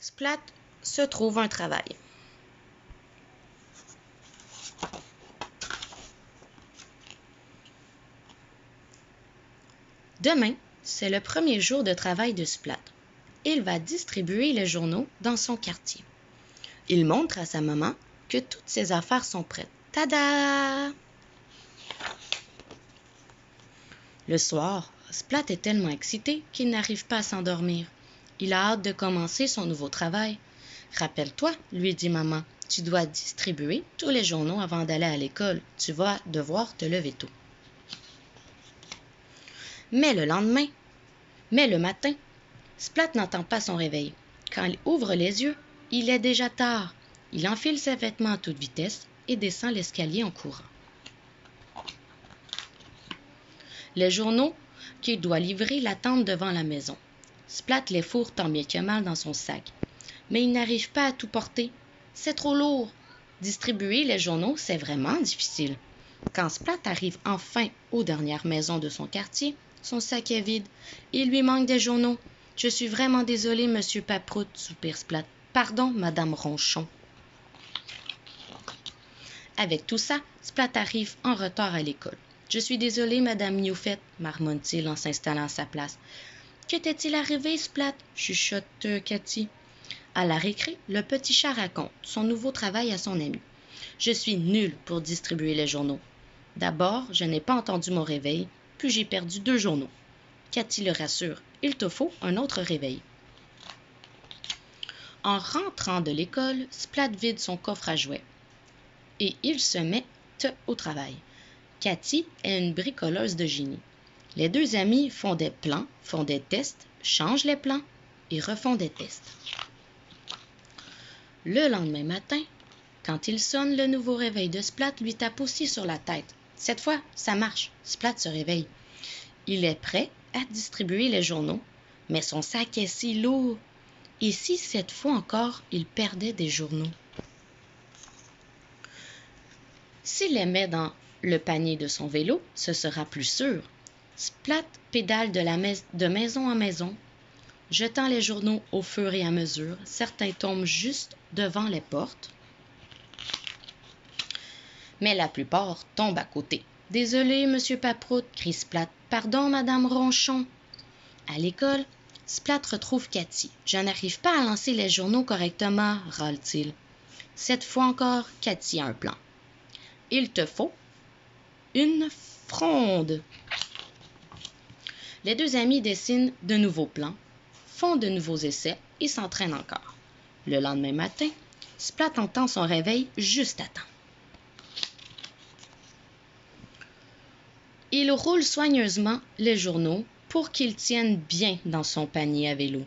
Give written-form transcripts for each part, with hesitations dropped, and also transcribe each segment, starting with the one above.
Splat se trouve un travail. Demain, c'est le premier jour de travail de Splat. Il va distribuer les journaux dans son quartier. Il montre à sa maman que toutes ses affaires sont prêtes. Tada! Le soir, Splat est tellement excité qu'il n'arrive pas à s'endormir. Il a hâte de commencer son nouveau travail. Rappelle-toi, lui dit maman, tu dois distribuer tous les journaux avant d'aller à l'école. Tu vas devoir te lever tôt. Mais le matin, Splat n'entend pas son réveil. Quand il ouvre les yeux, il est déjà tard. Il enfile ses vêtements à toute vitesse et descend l'escalier en courant. Les journaux qu'il doit livrer l'attendent devant la maison. Splat les fourre tant bien que mal dans son sac. Mais il n'arrive pas à tout porter. C'est trop lourd. Distribuer les journaux, c'est vraiment difficile. Quand Splat arrive enfin aux dernières maisons de son quartier, son sac est vide. Il lui manque des journaux. « Je suis vraiment désolée, monsieur Paprout, soupire Splat. Pardon, madame Ronchon. » Avec tout ça, Splat arrive en retard à l'école. « Je suis désolée, madame Newfett, marmonne-t-il en s'installant à sa place. »« Que t'est-il arrivé, Splat ?» chuchote Cathy. À la récré, le petit chat raconte son nouveau travail à son ami. « Je suis nulle pour distribuer les journaux. D'abord, je n'ai pas entendu mon réveil, puis j'ai perdu 2 journaux. » Cathy le rassure. « Il te faut un autre réveil. » En rentrant de l'école, Splat vide son coffre à jouets et il se met au travail. Cathy est une bricoleuse de génie. Les 2 amis font des plans, font des tests, changent les plans et refont des tests. Le lendemain matin, quand il sonne, le nouveau réveil de Splat lui tape aussi sur la tête. Cette fois, ça marche. Splat se réveille. Il est prêt à distribuer les journaux, mais son sac est si lourd. Et si cette fois encore, il perdait des journaux? S'il les met dans le panier de son vélo, ce sera plus sûr. Splat pédale de maison en maison, jetant les journaux au fur et à mesure. Certains tombent juste devant les portes, mais la plupart tombent à côté. « Désolé, monsieur Paprout, » crie Splat. « Pardon, madame Ronchon. » À l'école, Splat retrouve Cathy. « Je n'arrive pas à lancer les journaux correctement, » râle-t-il. Cette fois encore, Cathy a un plan. « Il te faut une fronde. » Les 2 amis dessinent de nouveaux plans, font de nouveaux essais et s'entraînent encore. Le lendemain matin, Splat entend son réveil juste à temps. Il roule soigneusement les journaux pour qu'ils tiennent bien dans son panier à vélo.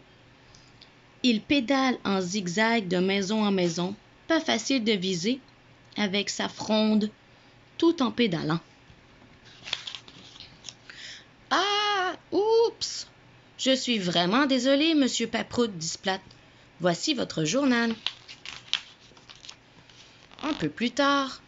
Il pédale en zigzag de maison en maison, pas facile de viser, avec sa fronde, tout en pédalant. « Ah! Oups! Je suis vraiment désolé, monsieur Paprout, dit Splat. Voici votre journal. » Un peu plus tard,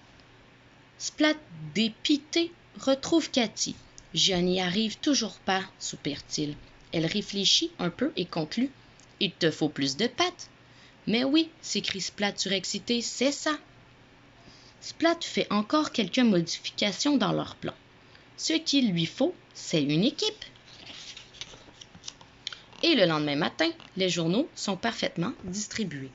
Splat, dépité, retrouve Cathy. « Je n'y arrive toujours pas, soupire-t-il. » Elle réfléchit un peu et conclut. « Il te faut plus de pattes. »« Mais oui, s'écrie Splat surexcité, c'est ça. » Splat fait encore quelques modifications dans leur plan. Ce qu'il lui faut, c'est une équipe. Et le lendemain matin, les journaux sont parfaitement distribués.